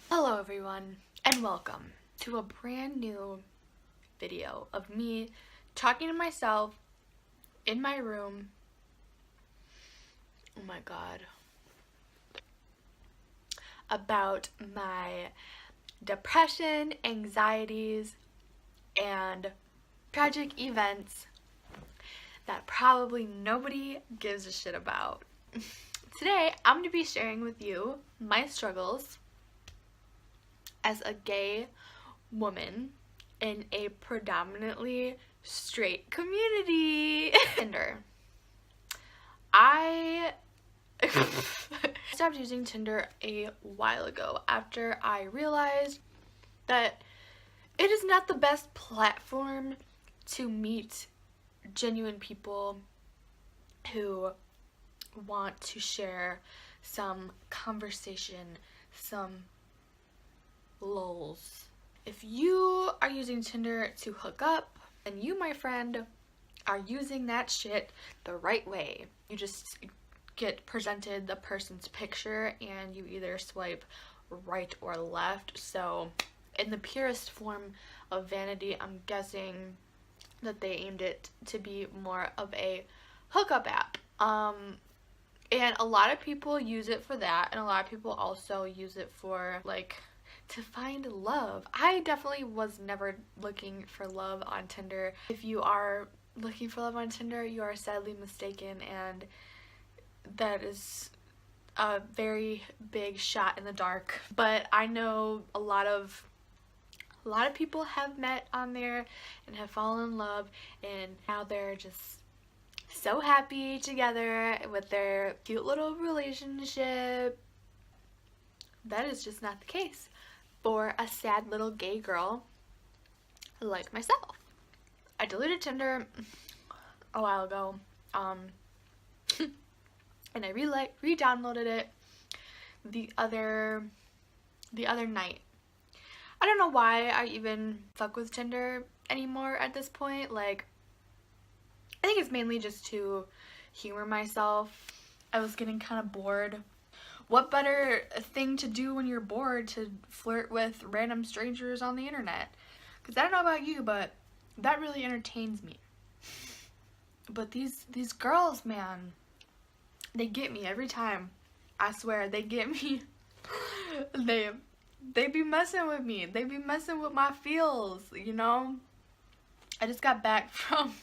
Hello everyone, and welcome to a brand new video of me talking to myself in my room. Oh my god. About my depression, anxieties, and tragic events that probably nobody gives a shit about. Today, I'm going to be sharing with you my struggles as a gay woman in a predominantly straight community. Tinder. I stopped using Tinder a while ago after I realized that it is not the best platform to meet genuine people who want to share some conversation, some lulz. If you are using Tinder to hook up, then you, my friend, are using that shit the right way. You just get presented the person's picture and you either swipe right or left. So in the purest form of vanity, I'm guessing that they aimed it to be more of a hookup app. And a lot of people use it for that, and a lot of people also use it for like to find love. I definitely was never looking for love on Tinder. If you are looking for love on Tinder, you are sadly mistaken, and that is a very big shot in the dark. But I know a lot of people have met on there and have fallen in love, and now they're just so happy together with their cute little relationship. That is just not the case for a sad little gay girl like myself. I deleted Tinder a while ago, and I re-downloaded it the other night. I don't know why I even fuck with Tinder anymore at this point. Like, I think it's mainly just to humor myself. I was getting kind of bored. What better thing to do when you're bored to flirt with random strangers on the internet? Because I don't know about you, but that really entertains me. But these girls, man, they get me every time. I swear, they get me. They be messing with me. They be messing with my feels, you know? I just got back from...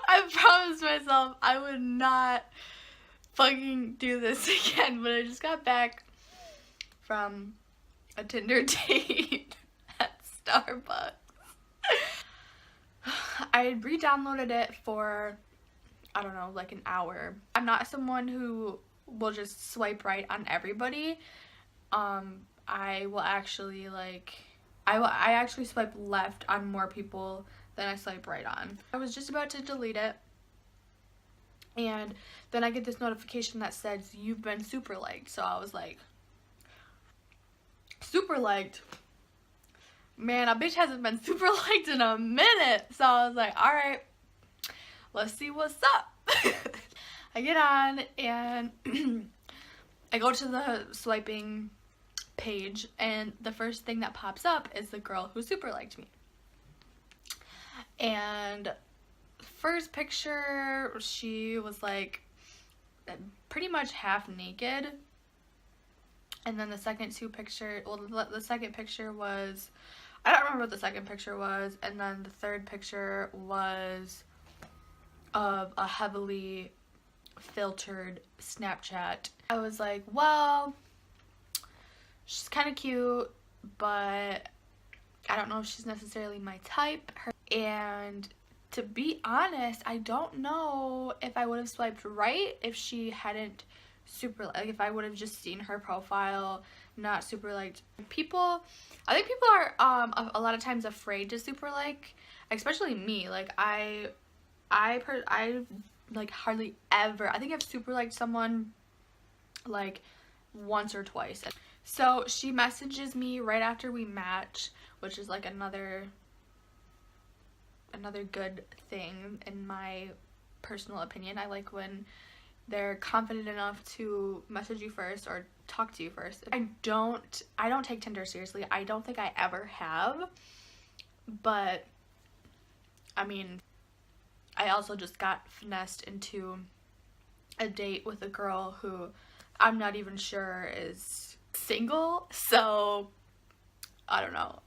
I promised myself I would not fucking do this again, but I just got back from a Tinder date at Starbucks. I re-downloaded it for, I don't know, like an hour. I'm not someone who will just swipe right on everybody. I will actually I actually swipe left on more people than I swipe right on. I was just about to delete it, and then I get this notification that says you've been super liked. So I was like, super liked? Man, a bitch hasn't been super liked in a minute. So I was like, alright, let's see what's up. I get on and I go to the swiping page, and the first thing that pops up is the girl who super liked me. And first picture, she was like pretty much half naked, and then the second two picture, well, the second picture was, I don't remember what the second picture was, and then the third picture was of a heavily filtered Snapchat. I was like, well, she's kind of cute, but I don't know if she's necessarily my type. And to be honest, I don't know if I would have swiped right if she hadn't if I would have just seen her profile, not super liked. I think people are a lot of times afraid to super like, especially me. Like I like hardly ever, I think I've super liked someone like once or twice. So she messages me right after we match, which is like another good thing in my personal opinion. I like when they're confident enough to message you first or talk to you first. I don't take Tinder seriously. I don't think I ever have. But I mean, I also just got finessed into a date with a girl who I'm not even sure is single, so I don't know.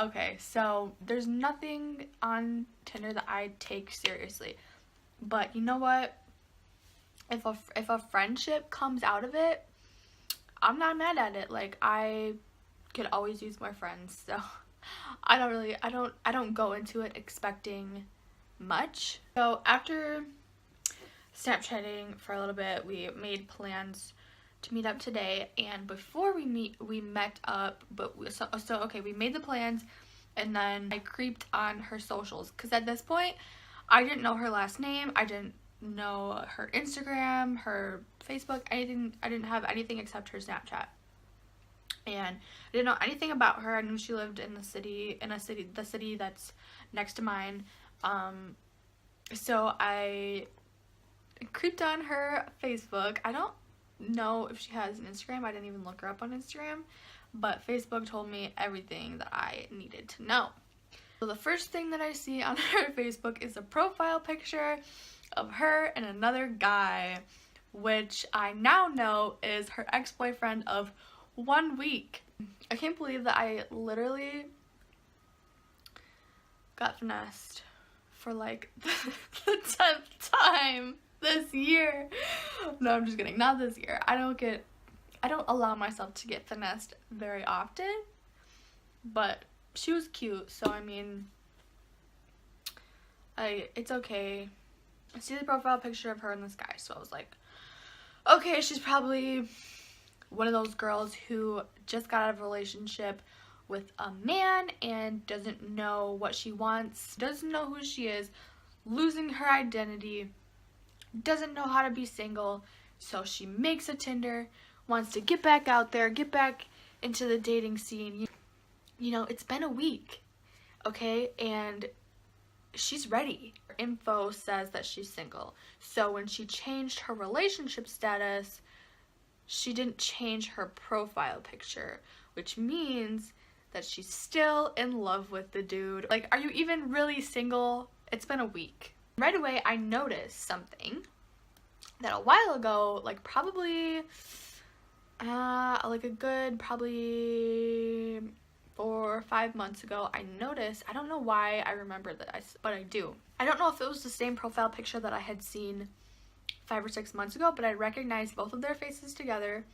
Okay, so there's nothing on Tinder that I take seriously, but you know what? If a friendship comes out of it, I'm not mad at it. Like, I could always use more friends, so I don't go into it expecting much. So after Snapchatting for a little bit, we made plans to meet up today, and before we met up, but okay, we made the plans, and then I creeped on her socials, because at this point I didn't know her last name, I didn't know her Instagram, her Facebook, anything. I didn't have anything except her Snapchat, and I didn't know anything about her. I knew she lived in the city that's next to mine. So I creeped on her Facebook. I don't know if she has an Instagram. I didn't even look her up on Instagram, but Facebook told me everything that I needed to know. So the first thing that I see on her Facebook is a profile picture of her and another guy, which I now know is her ex-boyfriend of 1 week. I can't believe that I literally got finessed for like the 10th time this year. No, I'm just kidding. Not this year. I don't allow myself to get finessed very often, but she was cute, so I mean, it's okay. I see the profile picture of her and this guy, so I was like, okay, she's probably one of those girls who just got out of a relationship with a man and doesn't know what she wants, doesn't know who she is, losing her identity, doesn't know how to be single, so she makes a Tinder, wants to get back out there, get back into the dating scene. You know, it's been a week, okay, and she's ready. Her info says that she's single, so when she changed her relationship status, she didn't change her profile picture, which means that she's still in love with the dude. Like, are you even really single? It's been a week. Right away, I noticed something that a while ago, like probably like a good probably 4 or 5 months ago, I noticed, I don't know why I remember this, but I do. I don't know if it was the same profile picture that I had seen 5 or 6 months ago, but I recognized both of their faces together.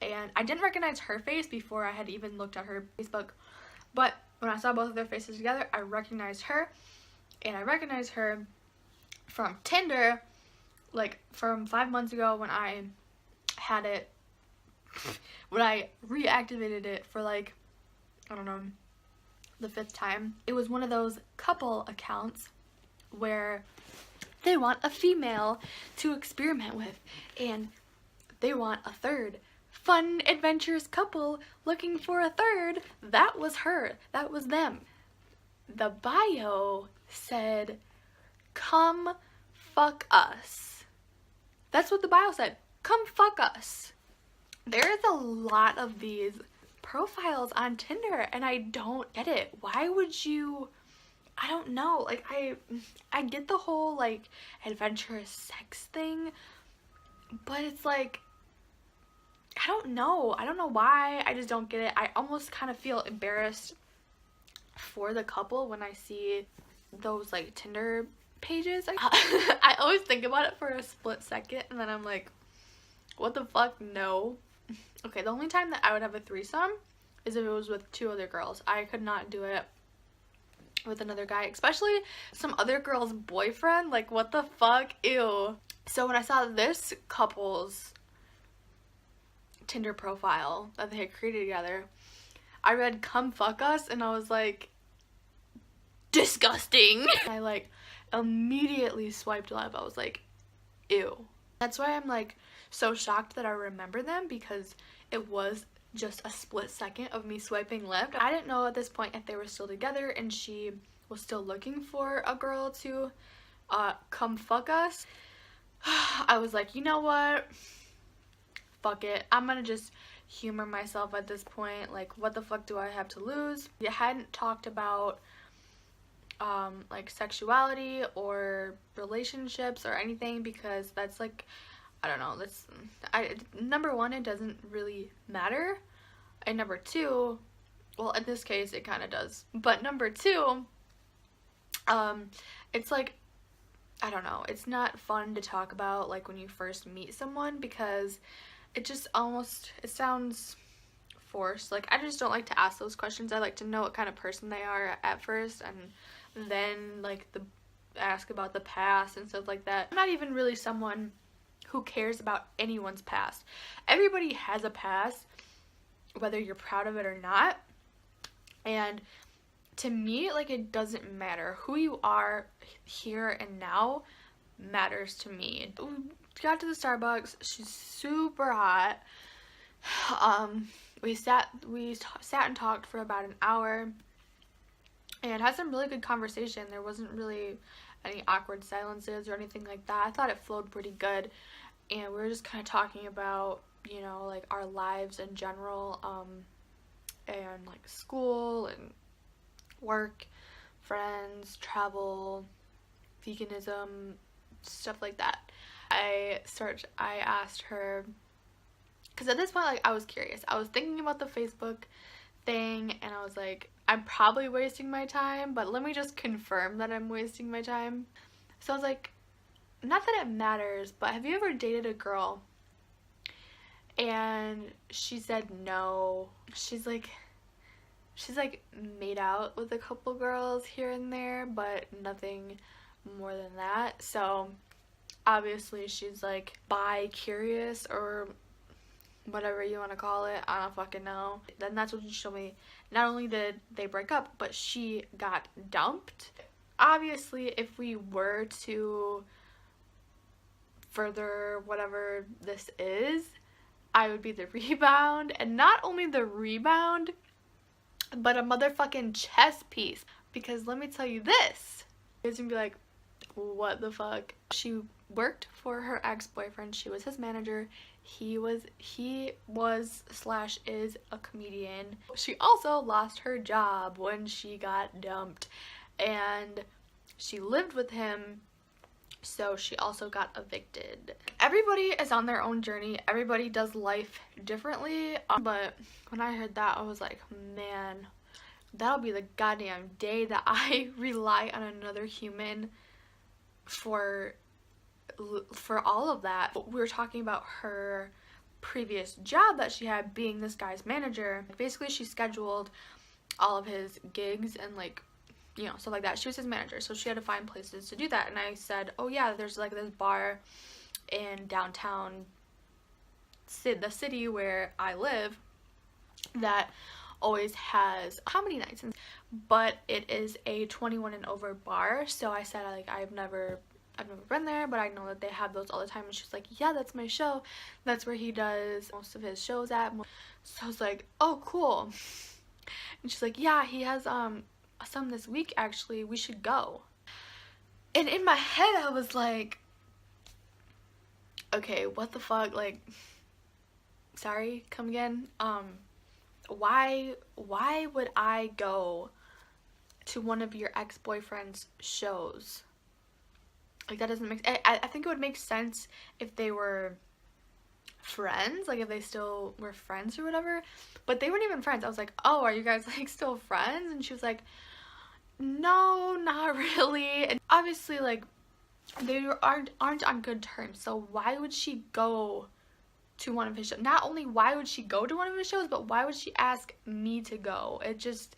And I didn't recognize her face before I had even looked at her Facebook, but when I saw both of their faces together, I recognized her, and I recognized her from Tinder, like from 5 months ago when I had it, when I reactivated it for like, I don't know, the 5th time. It was one of those couple accounts where they want a female to experiment with, and they want a third. Fun, adventurous couple looking for a third. That was her. That was them. The bio said, "Come fuck us." That's what the bio said. Come fuck us. There's a lot of these profiles on Tinder, and I don't get it. Why would you? I don't know. Like, I get the whole like adventurous sex thing, but it's like, I don't know why. I just don't get it. I almost kind of feel embarrassed for the couple when I see those like Tinder pages. I always think about it for a split second, and then I'm like, what the fuck? No. Okay, the only time that I would have a threesome is if it was with 2 other girls. I could not do it with another guy, especially some other girl's boyfriend. Like, what the fuck? Ew. So when I saw this couple's Tinder profile that they had created together, I read "come fuck us" and I was like, disgusting. I like immediately swiped left. I was like, ew. That's why I'm like so shocked that I remember them, because it was just a split second of me swiping left. I didn't know at this point if they were still together and she was still looking for a girl to come fuck us. I was like, you know what? Fuck it. I'm gonna just humor myself at this point. Like, what the fuck do I have to lose? We hadn't talked about like sexuality or relationships or anything, because that's like, I don't know, number one, it doesn't really matter, and number two, well, in this case it kind of does, but number two, it's like, I don't know, it's not fun to talk about like when you first meet someone, because it just almost, it sounds forced. Like, I just don't like to ask those questions. I like to know what kind of person they are at first, and then like ask about the past and stuff like that. I'm not even really someone who cares about anyone's past. Everybody has a past, whether you're proud of it or not, and to me, like, it doesn't matter. Who you are here and now matters to me. We got to the Starbucks. She's super hot. We sat and talked for about an hour and had some really good conversation. There wasn't really any awkward silences or anything like that. I thought it flowed pretty good, and we were just kind of talking about, you know, like our lives in general, and like school and work, friends, travel, veganism, stuff like that. I asked her, because at this point, like, I was curious. I was thinking about the Facebook thing, and I was like, I'm probably wasting my time, but let me just confirm that I'm wasting my time. So I was like, not that it matters, but have you ever dated a girl? And she said no. She's like made out with a couple girls here and there, but nothing more than that. So obviously she's like bi-curious or whatever you want to call it. I don't fucking know. Then that's what she showed me. Not only did they break up, but she got dumped. Obviously, if we were to further whatever this is, I would be the rebound. And not only the rebound, but a motherfucking chess piece. Because let me tell you this. You're gonna be like, what the fuck? She worked for her ex-boyfriend. She was his manager. He was / is a comedian. She also lost her job when she got dumped, and she lived with him, so she also got evicted. Everybody is on their own journey. Everybody does life differently, but when I heard that, I was like, man, that'll be the goddamn day that I rely on another human for all of that. We were talking about her previous job that she had being this guy's manager. Basically, she scheduled all of his gigs and, like, you know, stuff like that. She was his manager, so she had to find places to do that. And I said, oh yeah, there's like this bar in downtown the city where I live that always has comedy nights, but it is a 21 and over bar. So I said, like, I've never been there, but I know that they have those all the time. And she's like, yeah, that's my show. That's where he does most of his shows at. So I was like, oh, cool. And she's like, yeah, he has some this week, actually. We should go. And in my head, I was like, okay, what the fuck? Like, sorry, come again? Why would I go to one of your ex-boyfriend's shows? Like, that doesn't make sense. I think it would make sense if they were friends, like if they still were friends or whatever, but they weren't even friends. I was like, oh, are you guys like still friends? And she was like, no, not really. And obviously, like, they aren't on good terms, so why would she go to one of his shows? Not only why would she go to one of his shows, but why would she ask me to go? It just,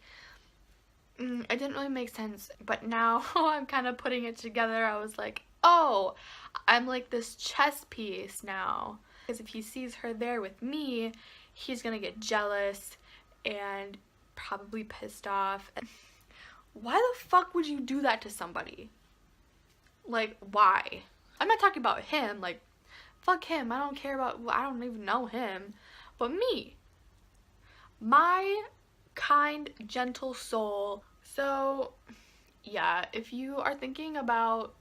it didn't really make sense. But now I'm kind of putting it together. I was like, oh, I'm like this chess piece now. Because if he sees her there with me, he's gonna get jealous and probably pissed off. And why the fuck would you do that to somebody? Like, why? I'm not talking about him. Like, fuck him. I don't care about, I don't even know him. But me. My kind, gentle soul. So, yeah, if you are thinking about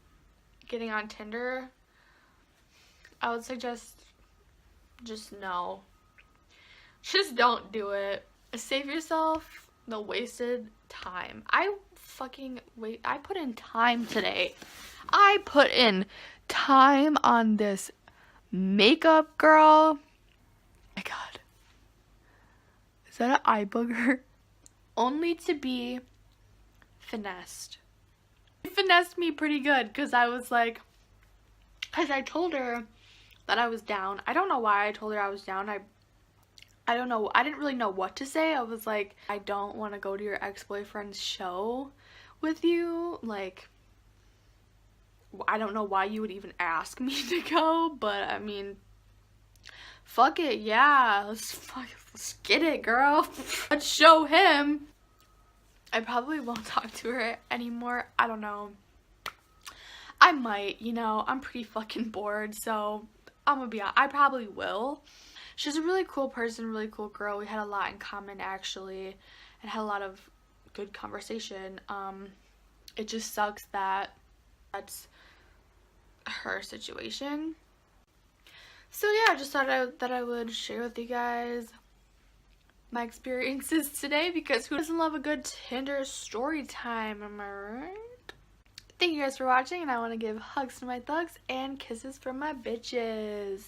getting on Tinder, I would suggest just no. Just don't do it. Save yourself the wasted time. I put in time today. I put in time on this makeup, girl. My God. Is that an eye booger? Only to be finessed. It finessed me pretty good because I was like, because I told her that I was down. I don't know why I told her I was down. I don't know. I didn't really know what to say. I was like, I don't want to go to your ex-boyfriend's show with you. Like, I don't know why you would even ask me to go, but I mean, fuck it, yeah. Let's get it, girl. Let's show him. I probably won't talk to her anymore. I don't know. I might, you know. I'm pretty fucking bored, so I'm gonna be honest. I probably will. She's a really cool person, really cool girl. We had a lot in common, actually, and had a lot of good conversation. It just sucks that that's her situation. So yeah, I just thought that I would share with you guys my experiences today, because who doesn't love a good Tinder story time, am I right? Thank you guys for watching, and I want to give hugs to my thugs and kisses for my bitches.